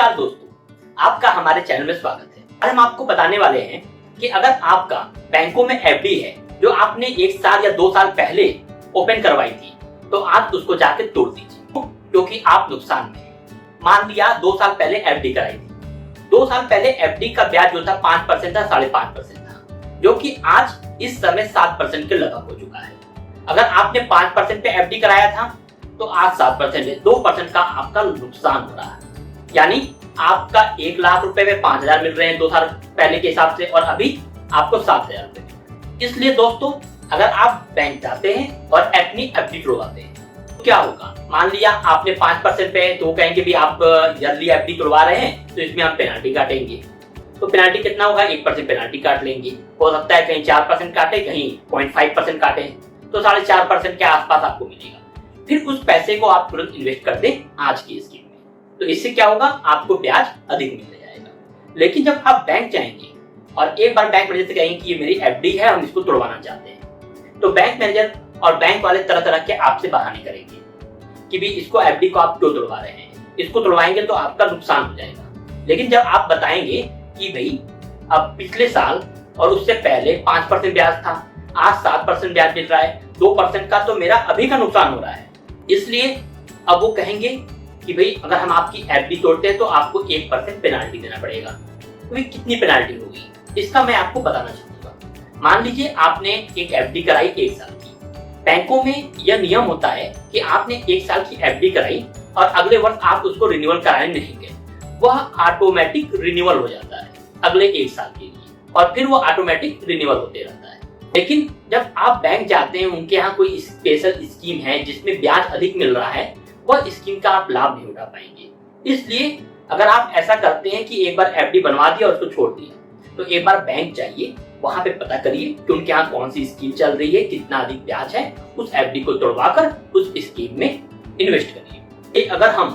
नमस्कार दोस्तों, आपका हमारे चैनल में स्वागत है। आज हम आपको बताने वाले हैं कि अगर आपका बैंकों में एफडी है जो आपने 1 साल या 2 साल पहले ओपन करवाई थी, तो आप उसको जाके तोड़ दीजिए क्योंकि आप नुकसान में हैं। मान लिया 2 साल पहले एफडी कराई थी, 2 साल पहले एफडी का ब्याज जो था 5% था, 5.5% था, जो कि आज इस समय 7% के लगभग हो चुका है। अगर आपने 5% पे एफडी कराया था तो आज 7% है, 2% का आपका नुकसान हो रहा है। यानी आपका 1 लाख रुपए में 5,000 मिल रहे हैं 2 साल पहले के हिसाब से, और अभी आपको 7,000 रुपए। इसलिए दोस्तों, अगर आप बैंक जाते हैं और अपनी एफडी तुड़वाते हैं तो क्या होगा? मान लिया आपने 5% पे, तो वो कहेंगे भी आप जल्दी एफडी तुड़वा रहे हैं तो इसमें आप पेनाल्टी काटेंगे। तो पेनाल्टी कितना होगा? 1% पेनाल्टी काट लेंगे। हो सकता है कहीं 4% काटे, कहीं 0.5% काटे, तो 4.5% के आसपास आपको मिलेगा। फिर उस पैसे को आप तुरंत इन्वेस्ट कर दें आज की स्कीम में, तो इससे क्या होगा? आपको ब्याज अधिक मिल जाएगा। लेकिन जब आप बैंक जाएंगे और एक बार बैंक मैनेजर से कहेंगे कि ये मेरी एफडी है, हम इसको तुड़वाना चाहते हैं, तो बैंक मैनेजर और बैंक वाले तरह तरह के आपसे बहाने करेंगे कि भी इसको एफडी को आप क्यों तुड़वा रहे हैं, इसको तुड़वाएंगे तो आपका नुकसान हो जाएगा। लेकिन जब आप बताएंगे कि भाई अब पिछले साल और उससे पहले 5% ब्याज था, आज 7% ब्याज मिल रहा है, 2% का तो मेरा अभी का नुकसान हो रहा है, इसलिए अब वो कहेंगे कि भाई अगर हम आपकी एफडी तोड़ते हैं तो आपको 1% पेनाल्टी देना पड़ेगा। तो कितनी पेनाल्टी होगी इसका मैं आपको बताना चाहूंगा। मान लीजिए आपने एक एफडी कराई 1 साल की। बैंकों में यह नियम होता है कि आपने 1 साल की एफडी कराई और अगले वर्ष आप उसको रिन्यूअल कराने नहीं गए, वह ऑटोमेटिक रिन्यूअल हो जाता है अगले 1 साल के लिए, और फिर वो ऑटोमेटिक रिन्यूअल होते रहता है। लेकिन जब आप बैंक जाते हैं, उनके यहाँ कोई स्पेशल स्कीम है जिसमें ब्याज अधिक मिल रहा है, वह स्कीम का आप लाभ नहीं उठा पाएंगे। इसलिए अगर आप ऐसा करते हैं कि एक बार एफडी बनवा दिया और उसको छोड़ दिया, तो एक बार बैंक जाइए, वहां पे पता करिए कि उनके यहाँ कौन सी स्कीम चल रही है, कितना अधिक ब्याज है, उस एफडी को तोड़वाकर उस स्कीम में इन्वेस्ट करिए। अगर हम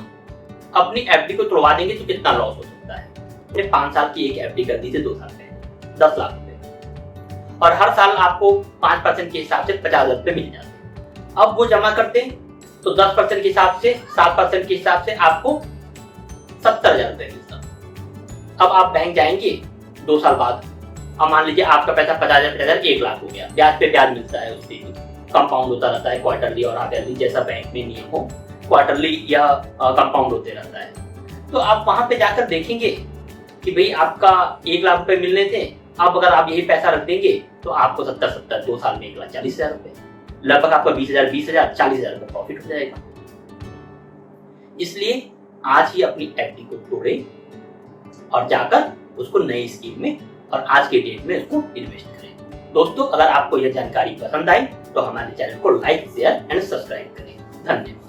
अपनी एफडी को तोड़वा देंगे तो कितना लॉस हो सकता है? मैंने 5 साल की एक एफडी कर दी थी 2 साल पहले, 10 लाख रुपए, और हर साल आपको 5% के हिसाब से 50,000 रुपए मिल जाते। अब वो जमा करते तो 10% के हिसाब से, 7% के हिसाब से आपको 70,000 रुपए मिलता। अब आप बैंक जाएंगे 2 साल बाद, अब मान लीजिए आपका पैसा 50,000 1 लाख हो गया, ब्याज पे ब्याज मिलता है, उससे कंपाउंड होता रहता है, क्वार्टरली और हाफ-ईयरली, जैसा बैंक में नियम हो, क्वार्टरली या कंपाउंड होते रहता है। तो आप वहां पे जाकर देखेंगे कि भाई आपका 1 लाख रुपए मिलने थे, अब अगर आप यही पैसा रख देंगे तो आपको 70 2 साल में 1,40,000 रुपए, लगभग आपका 20,000 40,000 रुपए प्रॉफिट हो जाएगा। इसलिए आज ही अपनी एफडी को तोड़ें और जाकर उसको नई स्कीम में और आज के डेट में उसको इन्वेस्ट करें। दोस्तों, अगर आपको यह जानकारी पसंद आई तो हमारे चैनल को लाइक, शेयर एंड सब्सक्राइब करें। धन्यवाद।